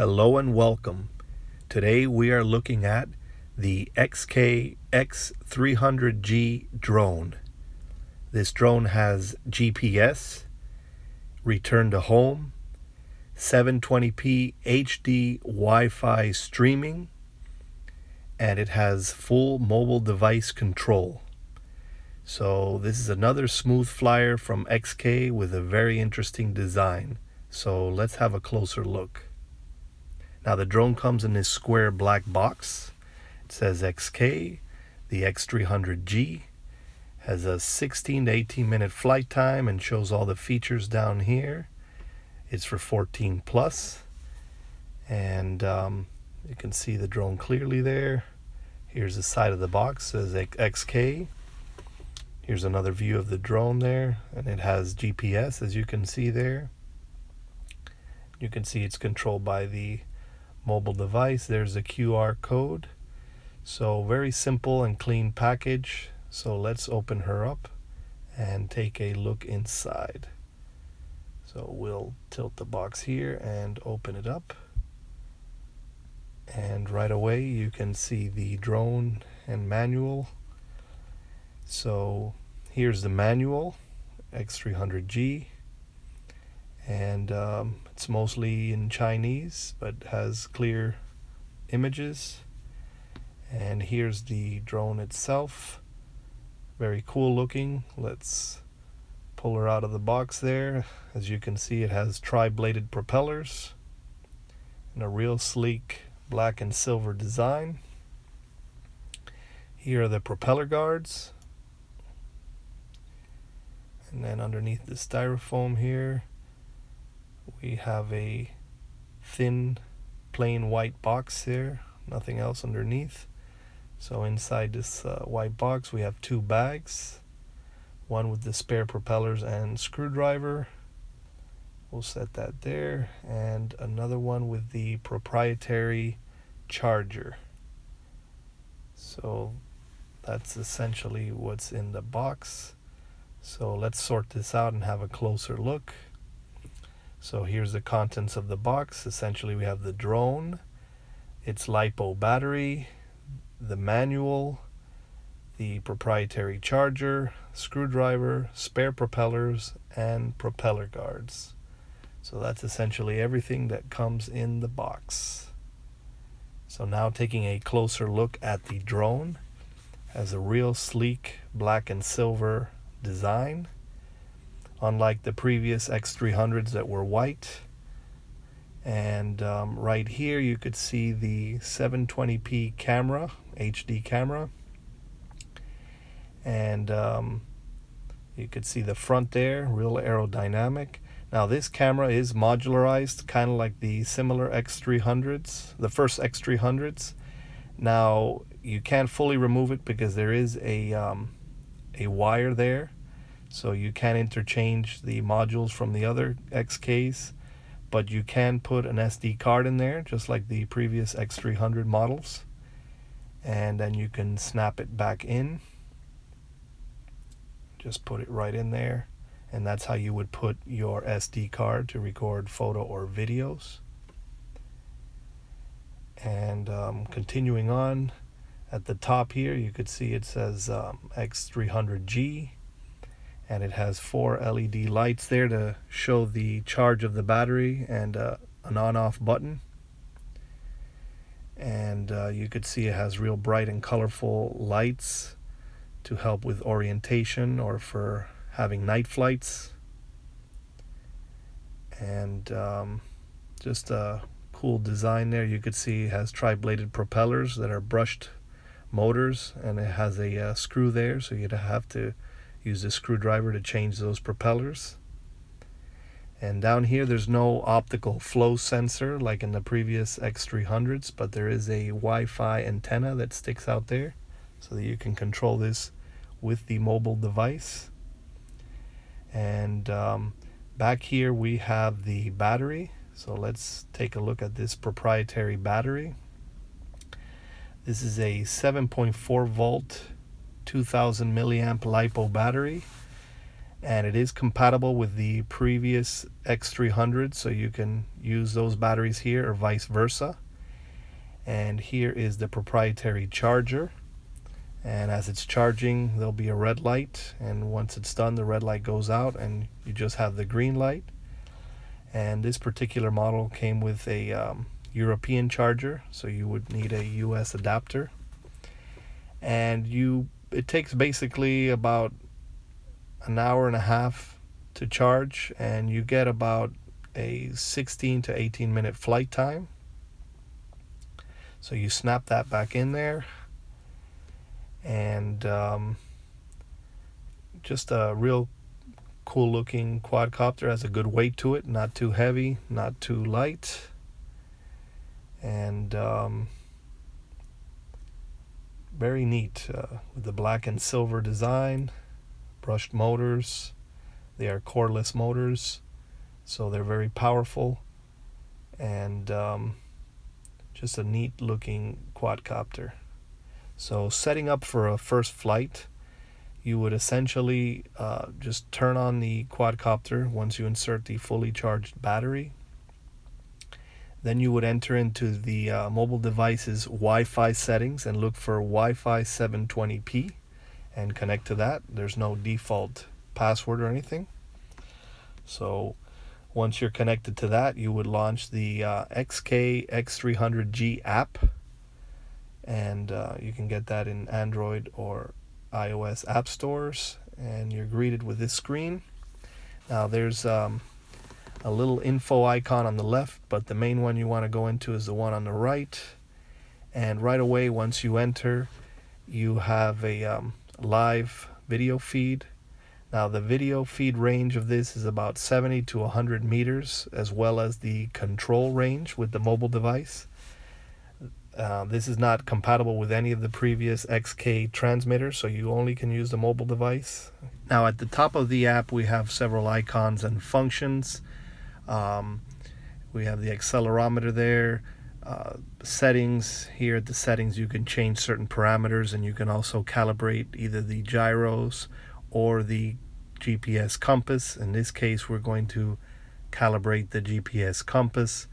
Hello and welcome. Today we are looking at the XK X300G drone. This drone has GPS, return to home, 720p HD Wi-Fi streaming, and it has full mobile device control. So this is another smooth flyer from XK with a very interesting design. So let's have a closer look. Now the drone comes in this square black box. It says XK, the X300G, has a 16 to 18 minute flight time and shows all the features down here. It's for 14 plus, and you can see the drone clearly there. Here's the side of the box, it says XK. Here's another view of the drone there, and it has GPS, as you can see there. You can see it's controlled by the mobile device. There's a QR code. So very simple and clean package. So let's open her up and take a look inside. So we'll tilt the box here and open it up, and right away you can see the drone and manual. So here's the manual, X300G, and it's mostly in Chinese but has clear images. And here's the drone itself, very cool looking. Let's pull her out of the box there. As you can see, it has tri-bladed propellers and a real sleek black and silver design. Here are the propeller guards, and then underneath the styrofoam here we have a thin plain white box there, nothing else underneath. So inside this white box we have two bags, one with the spare propellers and screwdriver. We'll set that there, and another one with the proprietary charger. So that's essentially what's in the box. So let's sort this out and have a closer look. So here's the contents of the box. Essentially we have the drone, its LiPo battery, the manual, the proprietary charger, screwdriver, spare propellers, and propeller guards. So that's essentially everything that comes in the box. So now taking a closer look at the drone, has a real sleek black and silver design. Unlike the previous X300s that were white. And right here you could see the 720p camera, HD camera. And you could see the front there, real aerodynamic. Now this camera is modularized, kind of like the similar X300s, the first X300s. Now you can't fully remove it because there is a wire there. So you can interchange the modules from the other XKs, but you can put an SD card in there, just like the previous X300 models. And then you can snap it back in. Just put it right in there. And that's how you would put your SD card to record photo or videos. And continuing on, at the top here, you could see it says X300G. And it has 4 LED lights there to show the charge of the battery and an on-off button. And you could see it has real bright and colorful lights to help with orientation or for having night flights. And just a cool design there. You could see it has tri-bladed propellers that are brushed motors, and it has a screw there, so you'd have to use a screwdriver to change those propellers. And down here there's no optical flow sensor like in the previous X300s, but there is a Wi-Fi antenna that sticks out there so that you can control this with the mobile device. And back here we have the battery. So let's take a look at this proprietary battery. This is a 7.4 volt 2000 milliamp LiPo battery, and it is compatible with the previous X300, so you can use those batteries here or vice versa. And here is the proprietary charger, and as it's charging there'll be a red light, and once it's done the red light goes out and you just have the green light. And this particular model came with a European charger, so you would need a US adapter. And it takes basically about an hour and a half to charge, and you get about a 16 to 18 minute flight time. So you snap that back in there, and just a real cool looking quadcopter. Has a good weight to it, not too heavy, not too light, and very neat with the black and silver design, brushed motors. They are cordless motors, so they're very powerful, and just a neat looking quadcopter. So setting up for a first flight, you would essentially just turn on the quadcopter once you insert the fully charged battery. Then you would enter into the mobile device's Wi-Fi settings and look for Wi-Fi 720p and connect to that. There's no default password or anything. So once you're connected to that, you would launch the XK X300G app, and you can get that in Android or iOS app stores, and you're greeted with this screen. Now there's a little info icon on the left, but the main one you want to go into is the one on the right. And right away, once you enter, you have a live video feed. Now the video feed range of this is about 70 to 100 meters, as well as the control range with the mobile device. This is not compatible with any of the previous XK transmitters, so you only can use the mobile device. Now at the top of the app we have several icons and functions. We have the accelerometer there, settings. Here at the settings you can change certain parameters, and you can also calibrate either the gyros or the GPS compass. In this case we're going to calibrate the GPS compass,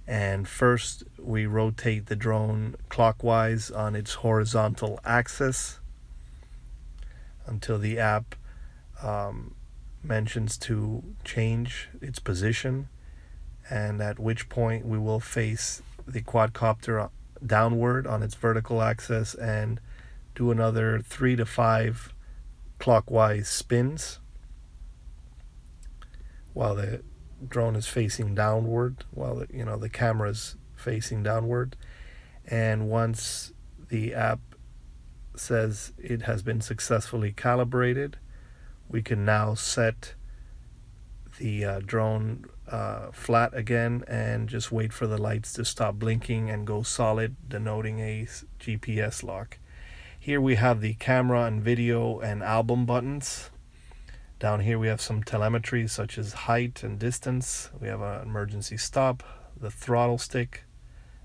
and first we rotate the drone clockwise on its horizontal axis until the app mentions to change its position, and at which point we will face the quadcopter downward on its vertical axis and do another 3 to 5 clockwise spins while the drone is facing downward, while the camera is facing downward. And once the app says it has been successfully calibrated, we can now set the drone flat again and just wait for the lights to stop blinking and go solid, denoting a GPS lock. Here we have the camera and video and album buttons. Down here we have some telemetry such as height and distance. We have an emergency stop, the throttle stick,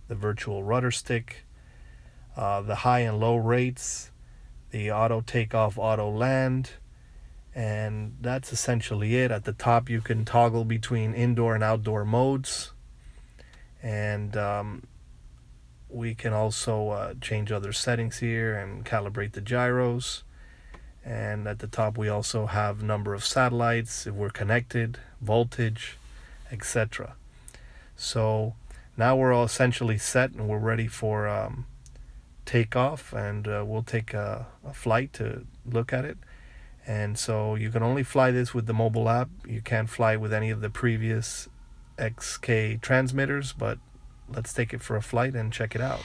the virtual rudder stick, the high and low rates, the auto takeoff, auto land, and that's essentially it. At the top you can toggle between indoor and outdoor modes, and we can also change other settings here and calibrate the gyros. And at the top we also have number of satellites, if we're connected, voltage, etc. So now we're all essentially set and we're ready for takeoff, and we'll take a flight to look at it. And so you can only fly this with the mobile app. You can't fly with any of the previous XK transmitters, but let's take it for a flight and check it out.